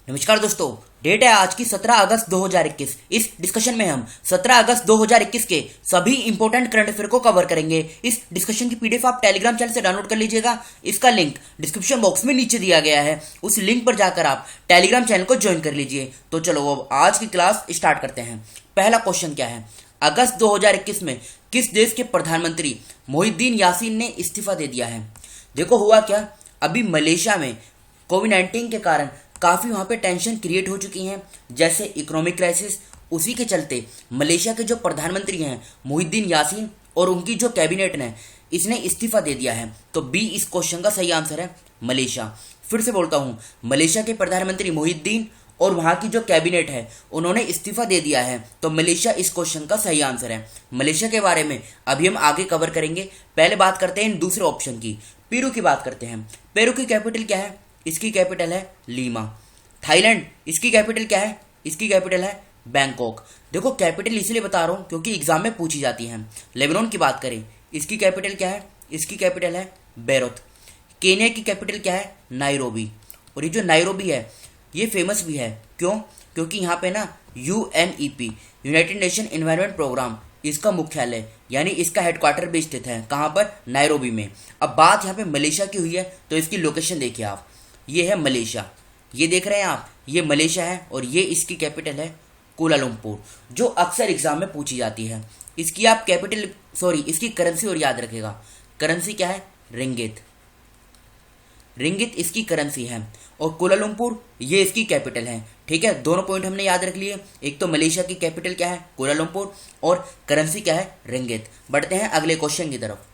नमस्कार दोस्तों। डेट है आज की 17 अगस्त 2021। इस डिस्कशन में हम 17 अगस्त 2021 के सभी इंपॉर्टेंट करंट अफेयर को कवर करेंगे। इस डिस्कशन की पीडीएफ आप टेलीग्राम चैनल से डाउनलोड कर लीजिएगा। इसका लिंक डिस्क्रिप्शन बॉक्स में नीचे दिया गया है, उस लिंक पर जाकर आप टेलीग्राम चैनल को ज्वाइन कर लीजिए। तो चलो अब आज की क्लास स्टार्ट करते हैं। पहला क्वेश्चन क्या है, अगस्त 2021 में किस देश के प्रधानमंत्री मोहिउद्दीन यासीन ने इस्तीफा दे दिया है? देखो हुआ क्या, अभी मलेशिया में कोविड-19 के कारण काफ़ी वहाँ पे टेंशन क्रिएट हो चुकी हैं, जैसे इकोनॉमिक क्राइसिस। उसी के चलते मलेशिया के जो प्रधानमंत्री हैं मोहिउद्दीन यासीन और उनकी जो कैबिनेट ने इसने इस्तीफा दे दिया है। तो बी इस क्वेश्चन का सही आंसर है, मलेशिया। फिर से बोलता हूँ, मलेशिया के प्रधानमंत्री मोहिउद्दीन और वहाँ की जो कैबिनेट है उन्होंने इस्तीफा दे दिया है, तो मलेशिया इस क्वेश्चन का सही आंसर है। मलेशिया के बारे में अभी हम आगे कवर करेंगे। पहले बात करते हैं दूसरे ऑप्शन की, पेरू की बात करते हैं। पेरू की कैपिटल क्या है? इसकी कैपिटल है लीमा। थाईलैंड, इसकी कैपिटल क्या है? इसकी कैपिटल है बैंकॉक। देखो कैपिटल इसलिए बता रहा हूँ क्योंकि एग्जाम में पूछी जाती है। लेबनान की बात करें, इसकी कैपिटल क्या है? इसकी कैपिटल है बेरूत। केन्या की कैपिटल क्या है? नायरोबी। और ये जो नायरोबी है ये फेमस भी है, क्यों? क्योंकि यहाँ पे ना UNEP United Nation Environment Programme इसका मुख्यालय यानी इसका हेडक्वार्टर भी स्थित है। कहाँ पर? नायरोबी में। अब बात यहाँ पे मलेशिया की हुई है तो इसकी लोकेशन देखिए आप, ये है मलेशिया, ये देख रहे हैं आप, ये मलेशिया है और ये इसकी कैपिटल है कुआलालंपुर, जो अक्सर एग्जाम में पूछी जाती है। इसकी आप इसकी करेंसी और याद रखेगा। करेंसी क्या है? रिंगित। रिंगित इसकी करेंसी है और कुआलालंपुर ये इसकी कैपिटल है। ठीक है, दोनों पॉइंट हमने याद रख लिए। एक तो मलेशिया की कैपिटल क्या है? कुआलालंपुर, और करेंसी क्या है? रिंगित। बढ़ते हैं अगले क्वेश्चन की तरफ।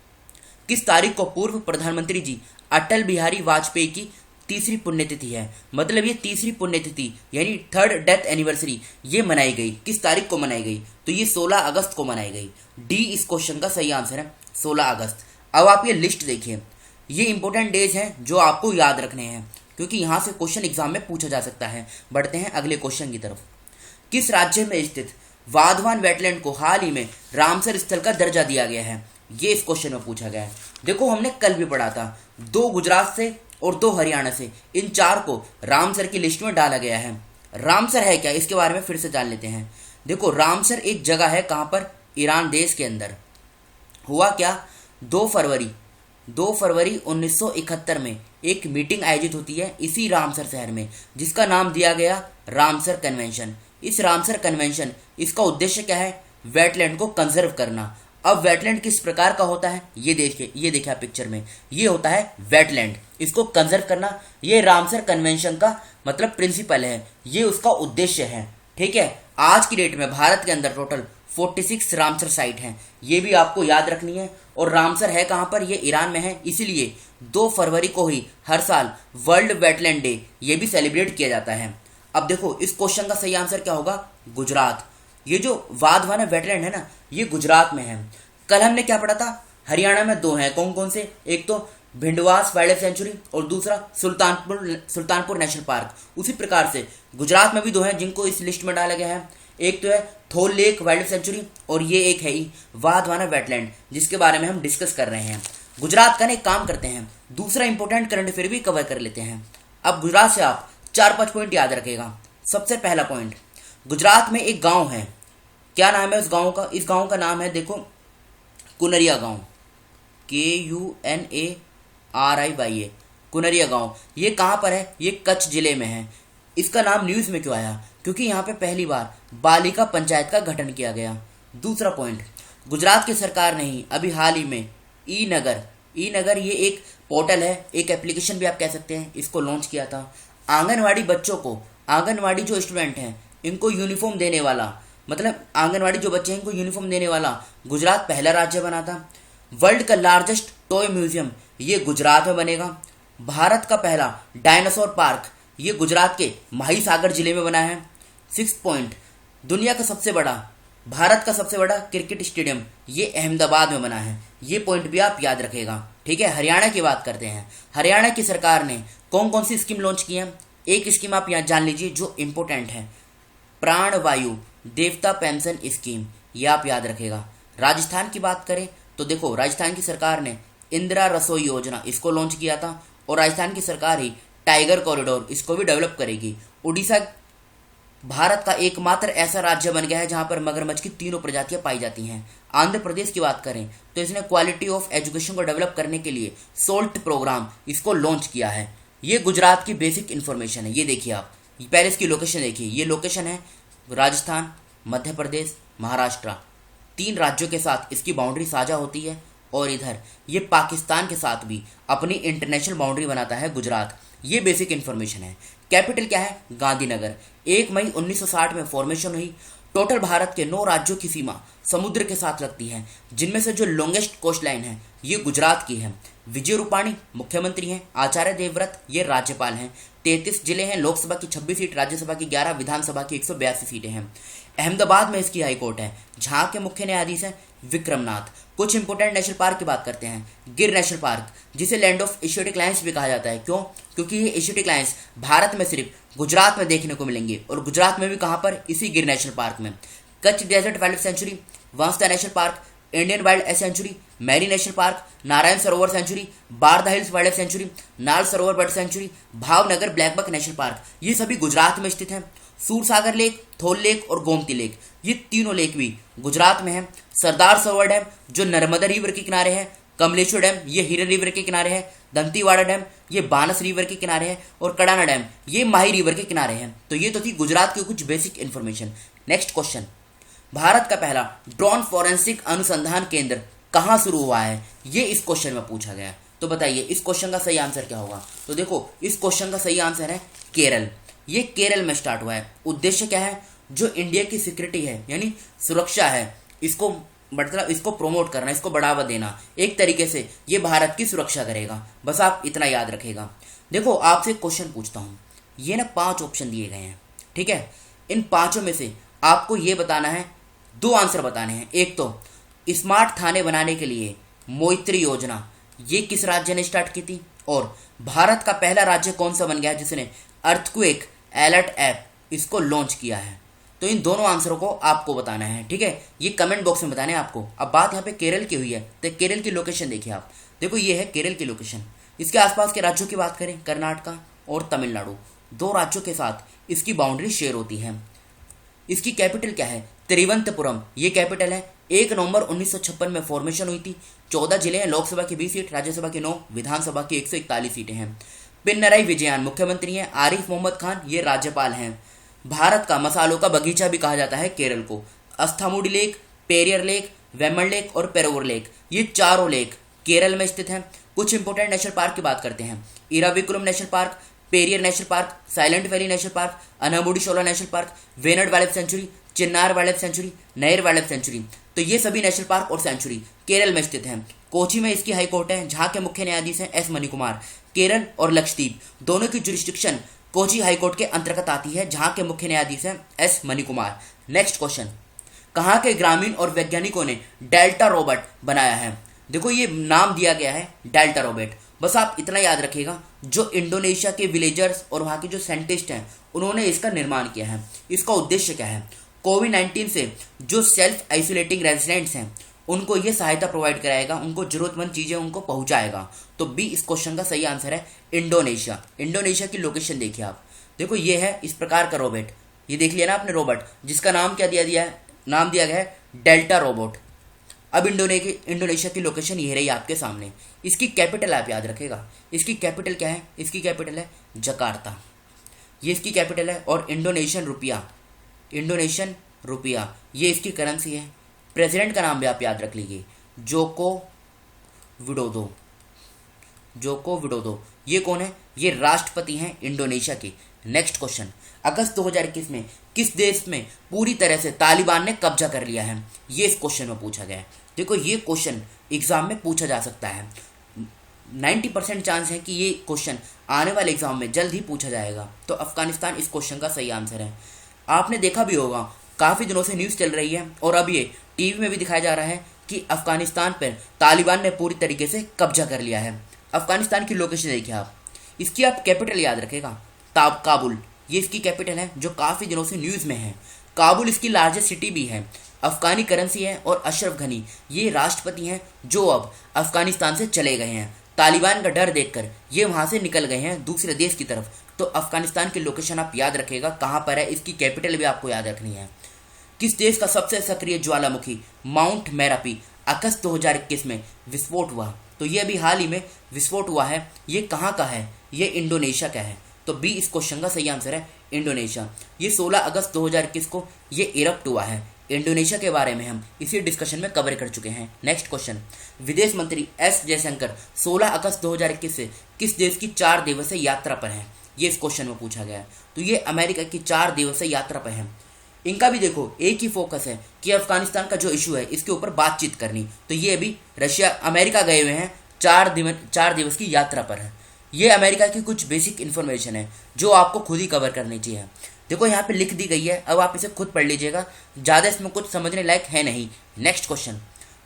किस तारीख को पूर्व प्रधानमंत्री जी अटल बिहारी वाजपेयी की तीसरी पुण्यतिथि है? मतलब ये तीसरी पुण्यतिथि यानी थर्ड डेथ एनिवर्सरी ये मनाई गई। किस तारीख को मनाई गई? तो ये 16 अगस्त को मनाई गई। डी इस क्वेश्चन का सही आंसर है, 16 अगस्त। अब आप ये लिस्ट देखिए, ये इंपॉर्टेंट डेज हैं जो आपको याद रखने हैं क्योंकि यहाँ से क्वेश्चन एग्जाम में पूछा जा सकता है। बढ़ते हैं अगले क्वेश्चन की तरफ। किस राज्य में स्थित वाधवान वेटलैंड को हाल ही में रामसर स्थल का दर्जा दिया गया है? ये इस क्वेश्चन में पूछा गया है। देखो हमने कल भी पढ़ा था, 2 गुजरात से और 2 हरियाणा से, इन 4 को रामसर की लिस्ट में डाला गया है। रामसर है क्या, इसके बारे में फिर से जान लेते हैं। देखो रामसर एक जगह है, कहाँ पर? ईरान देश के अंदर। हुआ क्या, 2 फरवरी 1971 में एक मीटिंग आयोजित होती है इसी रामसर शहर में, जिसका नाम दिया गया रामसर कन्वेंशन। इस रामसर कन्वेंशन, इसका उद्देश्य क्या है? वेटलैंड को कंजर्व करना। अब वेटलैंड किस प्रकार का होता है ये देखिए आप पिक्चर में, ये होता है वेटलैंड, इसको कंजर्व करना। ये रामसर कन्वेंशन का मतलब प्रिंसिपल है, ये उसका उद्देश्य है। ठीक है, आज की डेट में भारत के अंदर टोटल 46 रामसर साइट हैं, ये भी आपको याद रखनी है। और रामसर है कहाँ पर? ये ईरान में है, इसीलिए 2 फरवरी को ही हर साल वर्ल्ड वेटलैंड डे ये भी सेलिब्रेट किया जाता है। अब देखो इस क्वेश्चन का सही आंसर क्या होगा? गुजरात। ये जो वाधवान वेटलैंड है ना, ये गुजरात में है। कल हमने क्या पढ़ा था? हरियाणा में 2 हैं, कौन कौन से? एक तो भिंडवास वाइल्ड लाइफ सेंचुरी और दूसरा सुल्तानपुर नेशनल पार्क। उसी प्रकार से गुजरात में भी 2 हैं जिनको इस लिस्ट में डाला गया है। एक तो है थोल लेक वाइल्ड लाइफ सेंचुरी और ये एक है ही वाधवाना वेटलैंड, जिसके बारे में हम डिस्कस कर रहे हैं। गुजरात का एक काम करते हैं, दूसरा इंपॉर्टेंट करंट अफेयर भी कवर कर लेते हैं। अब गुजरात से आप 4-5 पॉइंट याद रखेगा। सबसे पहला पॉइंट, गुजरात में एक गांव है, क्या नाम है उस गांव का? इस गांव का नाम है देखो कुनरिया गांव, KUNARIYA, कुनरिया गांव। ये कहाँ पर है? ये कच्छ जिले में है। इसका नाम न्यूज़ में क्यों आया? क्योंकि यहाँ पे पहली बार बालिका पंचायत का गठन किया गया। दूसरा पॉइंट, गुजरात की सरकार ने ही अभी हाल ही में ई नगर ये एक पोर्टल है, एक एप्लीकेशन भी आप कह सकते हैं, इसको लॉन्च किया था। आंगनवाड़ी बच्चों को, आंगनवाड़ी जो स्टूडेंट हैं इनको यूनिफॉर्म देने वाला, मतलब आंगनवाड़ी जो बच्चे हैं इनको यूनिफॉर्म देने वाला गुजरात पहला राज्य बना था। वर्ल्ड का लार्जेस्ट टॉय म्यूजियम ये गुजरात में बनेगा। भारत का पहला डायनासोर पार्क ये गुजरात के माहीसागर जिले में बना है। 6 पॉइंट, दुनिया का सबसे बड़ा, भारत का सबसे बड़ा क्रिकेट स्टेडियम ये अहमदाबाद में बना है। ये पॉइंट भी आप याद रखेगा। ठीक है, हरियाणा की बात करते हैं। हरियाणा की सरकार ने कौन कौन सी स्कीम लॉन्च की है? एक स्कीम आप यहाँ जान लीजिए जो इंपॉर्टेंट है, प्राणवायु देवता पेंशन स्कीम, ये आप याद रखेगा। राजस्थान की बात करें तो देखो राजस्थान की सरकार ने इंदिरा रसोई योजना इसको लॉन्च किया था और राजस्थान की सरकार ही टाइगर कॉरिडोर, इसको भी डेवलप करेगी। उड़ीसा भारत का एकमात्र ऐसा राज्य बन गया है जहां पर मगरमच्छ की तीनों प्रजातियां पाई जाती हैं। आंध्र प्रदेश की बात करें तो इसने क्वालिटी ऑफ एजुकेशन को डेवलप करने के लिए सोल्ट प्रोग्राम इसको लॉन्च किया है। ये गुजरात की बेसिक इन्फॉर्मेशन है। ये देखिए आप, पहले इसकी लोकेशन देखिए। ये लोकेशन है राजस्थान, मध्य प्रदेश, महाराष्ट्र, 3 राज्यों के साथ इसकी बाउंड्री साझा होती है। और इधर ये पाकिस्तान के साथ भी अपनी इंटरनेशनल बाउंड्री बनाता है गुजरात। ये बेसिक इन्फॉर्मेशन है। कैपिटल क्या है? गांधीनगर। 1 मई 1960 में फॉर्मेशन हुई। टोटल भारत के 9 राज्यों की सीमा समुद्र के साथ लगती है, जिनमें से जो लॉन्गेस्ट कोस्ट लाइन है ये गुजरात की है। विजय रूपाणी मुख्यमंत्री हैं, आचार्य देवव्रत ये राज्यपाल हैं। 33 जिले हैं, लोकसभा की 26 सीट, राज्यसभा की 11, विधानसभा की 182 सीटें हैं। अहमदाबाद में इसकी हाईकोर्ट है, जहां के मुख्य न्यायाधीश हैं विक्रमनाथ। कुछ इंपोर्टेंट नेशनल पार्क की बात करते हैं। गिर नेशनल पार्क, जिसे लैंड ऑफ एशियाटिक लायंस भी कहा जाता है। क्यों? क्योंकि ये एशियाटिक लायंस भारत में सिर्फ गुजरात में देखने को मिलेंगे, और गुजरात में भी कहां पर? इसी गिर नेशनल पार्क में। Kutch desert wild sanctuary, Vansda national park, Indian wild sanctuary, marine national park, Narayan Sarovar sanctuary, Barda hills wild life sanctuary, Nal Sarovar bird sanctuary, Bhavnagar blackbuck national park, ये सभी गुजरात में स्थित हैं। सूरसागर लेक, थोल लेक और गोमती लेक, ये तीनों लेक भी गुजरात में हैं। सरदार सरोवर डैम जो नर्मदा रिवर के किनारे है, कमलेश्वर डैम ये हिरन रिवर के किनारे है, दंतीवाड़ा डैम ये बानस रिवर के किनारे है, और कडाना डैम ये माही रिवर के किनारे हैं। तो ये तो थी गुजरात की कुछ basic information. Next question, Bharat का पहला ड्रोन फॉरेंसिक अनुसंधान केंद्र कहां शुरू हुआ है? ये इस क्वेश्चन में पूछा गया है। तो बताइए इस क्वेश्चन का सही आंसर क्या होगा? तो देखो, इस क्वेश्चन का सही आंसर है केरल। ये केरल में स्टार्ट हुआ है। उद्देश्य क्या है? जो इंडिया की सिक्योरिटी है, यानी सुरक्षा है, इसको मतलब इसको प्रमोट करना, इसको बढ़ावा देना। एक तरीके से ये भारत की सुरक्षा करेगा। बस आप इतना याद रखेगा। देखो, आपसे एक क्वेश्चन पूछता हूं। ये ना 5 ऑप्शन दिए गए हैं, ठीक है? इन 5 में से आपको ये बताना है, 2 आंसर बताने हैं। एक तो स्मार्ट थाने बनाने के लिए मोइत्री योजना, ये किस राज्य ने स्टार्ट की थी? और भारत का पहला राज्य कौन सा बन गया है जिसने अर्थक्वेक अलर्ट ऐप इसको लॉन्च किया है? तो इन दोनों आंसरों को आपको बताना है, ठीक है? ये कमेंट बॉक्स में बताना है आपको। अब बात यहाँ पे केरल की हुई है, तो केरल की लोकेशन देखिए आप। देखो, ये है केरल की लोकेशन। इसके आसपास के राज्यों की बात करें, कर्नाटका और तमिलनाडु, 2 राज्यों के साथ इसकी बाउंड्री शेयर होती है। इसकी कैपिटल क्या है? तिरुवनंतपुरम ये कैपिटल है। 1 नवंबर 1956 में फॉर्मेशन हुई थी। 14 जिले हैं, लोकसभा की 20 सीट, राज्यसभा की 9, विधानसभा की 141 सीटें हैं। पिनराई विजयन मुख्यमंत्री हैं। आरिफ मोहम्मद खान ये राज्यपाल हैं। भारत का मसालों का बगीचा भी कहा जाता है केरल को। अस्थामुडी लेक, पेरियर लेक, वेमन लेक और पेरोवर लेक, ये चारों लेक केरल में स्थित हैं। कुछ इंपोर्टेंट नेशनल पार्क की बात करते हैं। Eravikulam national park, Periyar national park, silent valley national park, Anamudi Shola national park, Wayanad wild life sanctuary, Chinnar wild life sanctuary, Neyyar wild life sanctuary. तो ये सभी नेशनल पार्क और सेंचुरी केरल में स्थित हैं। कोची में इसकी हाईकोर्ट है, जहां के मुख्य न्यायाधीश हैं एस मणिकुमार। केरल और लक्षद्वीप दोनों की जुरिस्डिक्शन कोची हाईकोर्ट के अंतर्गत आती है, जहां के मुख्य न्यायाधीश हैं एस मणिकुमार। नेक्स्ट क्वेश्चन, कहां के ग्रामीण और वैज्ञानिकों ने डेल्टा रोबोट बनाया है? देखो, ये नाम दिया गया है डेल्टा रोबोट। बस आप इतना याद रखिएगा, जो इंडोनेशिया के विलेजर्स और वहां के जो साइंटिस्ट हैं उन्होंने इसका निर्माण किया है। इसका उद्देश्य क्या है? कोविड-19 से जो सेल्फ आइसोलेटिंग रेजिडेंट्स हैं उनको ये सहायता प्रोवाइड कराएगा, उनको जरूरतमंद चीजें उनको पहुंचाएगा। तो बी इस क्वेश्चन का सही आंसर है इंडोनेशिया। इंडोनेशिया की लोकेशन देखिए आप। देखो, ये है इस प्रकार का रोबोट। ये देख लिया ना आपने रोबोट, जिसका नाम क्या दिया है? नाम दिया गया है डेल्टा रोबोट। अब इंडोनेशिया की लोकेशन ये रही आपके सामने। इसकी कैपिटल आप याद रखेगा। इसकी कैपिटल क्या है? इसकी कैपिटल है जकार्ता। ये इसकी कैपिटल है। और इंडोनेशियन रुपया ये इसकी करेंसी है। प्रेसिडेंट का नाम भी आप याद रख लीजिए, जोको विडोदो। ये कौन है? ये राष्ट्रपति हैं इंडोनेशिया के। नेक्स्ट क्वेश्चन, अगस्त 2021 में किस देश में पूरी तरह से तालिबान ने कब्जा कर लिया है? ये इस क्वेश्चन में पूछा गया है। देखो, ये क्वेश्चन एग्जाम में पूछा जा सकता है। 90% चांस है कि ये क्वेश्चन आने वाले एग्जाम में जल्द ही पूछा जाएगा। तो अफगानिस्तान इस क्वेश्चन का सही आंसर है। आपने देखा भी होगा, काफी दिनों से न्यूज चल रही है और अब ये टीवी में भी दिखाया जा रहा है कि अफगानिस्तान पर तालिबान ने पूरी तरीके से कब्जा कर लिया है। अफगानिस्तान की लोकेशन देखिए आप। इसकी आप कैपिटल याद रखेगा, काबुल। ये इसकी कैपिटल है, जो काफी दिनों से न्यूज में है। काबुल इसकी लार्जेस्ट सिटी भी है। अफगानी करेंसी है। और अशरफ घनी ये राष्ट्रपति हैं जो अब अफगानिस्तान से चले गए हैं। तालिबान का डर देखकर ये वहां से निकल गए हैं दूसरे देश की तरफ। तो अफगानिस्तान की लोकेशन आप याद रखिएगा कहां पर है, इसकी कैपिटल भी आपको याद रखनी है। किस देश का सबसे सक्रिय ज्वालामुखी माउंट मेरापी अगस्त 2021 में विस्फोट हुआ? तो ये अभी हाल ही में विस्फोट हुआ है। ये कहाँ का है? ये इंडोनेशिया का है। तो बी इस क्वेश्चन का सही आंसर है इंडोनेशिया। ये 16 अगस्त 2021 को ये इरप्ट हुआ है। इंडोनेशिया के बारे में हम इसी डिस्कशन में कवर कर चुके हैं। नेक्स्ट क्वेश्चन, विदेश मंत्री एस जयशंकर 16 अगस्त 2021 से किस देश की 4 दिवसीय यात्रा पर हैं? ये इस क्वेश्चन में पूछा गया है। तो ये अमेरिका की 4 दिवसीय यात्रा पर हैं। इनका भी देखो एक ही फोकस है कि अफगानिस्तान का जो इशू है इसके ऊपर बातचीत करनी। तो ये अभी रशिया अमेरिका गए हुए हैं, 4 दिवस की यात्रा पर है। ये अमेरिका की कुछ बेसिक इन्फॉर्मेशन है जो आपको खुद ही कवर करनी चाहिए। देखो यहाँ पे लिख दी गई है, अब आप इसे खुद पढ़ लीजिएगा, ज़्यादा इसमें कुछ समझने लायक है नहीं। नेक्स्ट क्वेश्चन,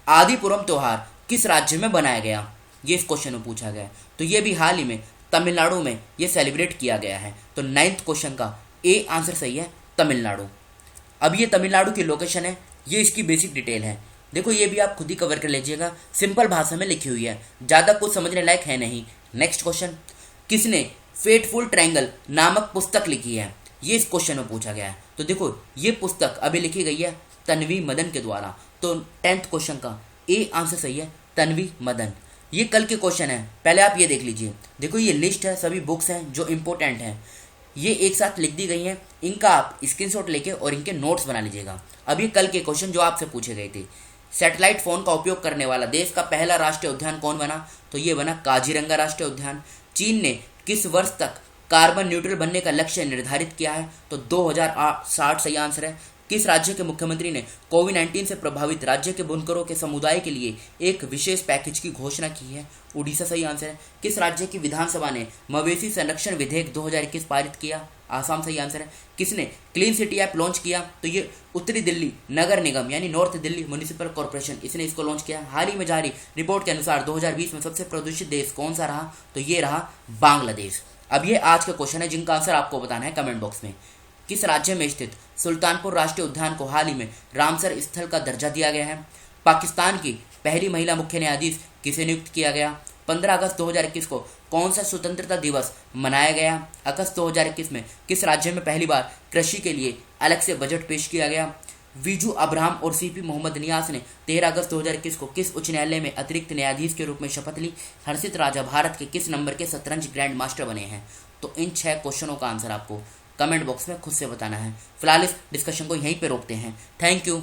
आदिपुरम त्योहार किस राज्य में बनाया गया? ये इस क्वेश्चन में पूछा गया है। तो ये भी हाल ही में तमिलनाडु में ये सेलिब्रेट किया गया है। तो 9th क्वेश्चन का ए आंसर सही है, तमिलनाडु। अब ये तमिलनाडु की लोकेशन है, ये इसकी बेसिक डिटेल है। देखो ये भी आप खुद ही कवर कर लीजिएगा, सिंपल भाषा में लिखी हुई है, ज़्यादा कुछ समझने लायक है नहीं। नेक्स्ट क्वेश्चन, किसने फेटफुल ट्रायंगल नामक पुस्तक लिखी है? ये इस क्वेश्चन में पूछा गया है। तो देखो ये पुस्तक अभी लिखी गई है तन्वी मदन के द्वारा। तो 10th क्वेश्चन का ए आंसर सही है, तन्वी मदन। ये कल के क्वेश्चन है, पहले आप ये देख लीजिए। देखो ये लिस्ट है, सभी बुक्स हैं जो इंपॉर्टेंट हैं, ये एक साथ लिख दी गई हैं। इनका आप स्क्रीनशॉट लेके और इनके नोट्स बना लीजिएगा। अब ये कल के क्वेश्चन जो आपसे पूछे गए थे, सैटेलाइट फोन का उपयोग करने वाला देश का पहला राष्ट्रीय उद्यान कौन बना? तो ये बना काजीरंगा राष्ट्रीय उद्यान। चीन ने किस वर्ष तक कार्बन न्यूट्रल बनने का लक्ष्य निर्धारित किया है? तो 2060 सही आंसर है। किस राज्य के मुख्यमंत्री ने कोविड-19 से प्रभावित राज्य के बुनकरों के समुदाय के लिए एक विशेष पैकेज की घोषणा की है? उड़ीसा सही आंसर है। किस राज्य की विधानसभा ने मवेशी संरक्षण विधेयक 2021 पारित किया? आसाम सही आंसर है। किसने क्लीन सिटी ऐप लॉन्च किया? तो ये उत्तरी दिल्ली नगर निगम यानी नॉर्थ दिल्ली म्युनिसिपल कॉर्पोरेशन, इसने इसको लॉन्च किया। हाल ही में जारी रिपोर्ट के अनुसार 2020 में सबसे प्रदूषित देश कौन सा रहा? तो ये रहा बांग्लादेश। अब ये आज का क्वेश्चन है जिनका आंसर आपको बताना है कमेंट बॉक्स में। किस राज्य में स्थित सुल्तानपुर राष्ट्रीय उद्यान को हाल ही में रामसर स्थल का दर्जा दिया गया है? पाकिस्तान की पहली महिला मुख्य न्यायाधीश किसे नियुक्त किया गया? 15 अगस्त 2021 को कौन सा स्वतंत्रता दिवस मनाया गया? अगस्त 2021 में किस राज्य में पहली बार कृषि के लिए अलग से बजट पेश किया गया? विजू अब्राहम और सीपी मोहम्मद नियास ने 13 अगस्त 2021 को किस उच्च न्यायालय में अतिरिक्त न्यायाधीश के रूप में शपथ ली? हर्षित राजा भारत के किस नंबर के शतरंज ग्रैंड मास्टर बने हैं? तो इन 6 क्वेश्चनों का आंसर आपको कमेंट बॉक्स में खुद से बताना है। फिलहाल इस डिस्कशन को यहीं पे रोकते हैं। Thank you.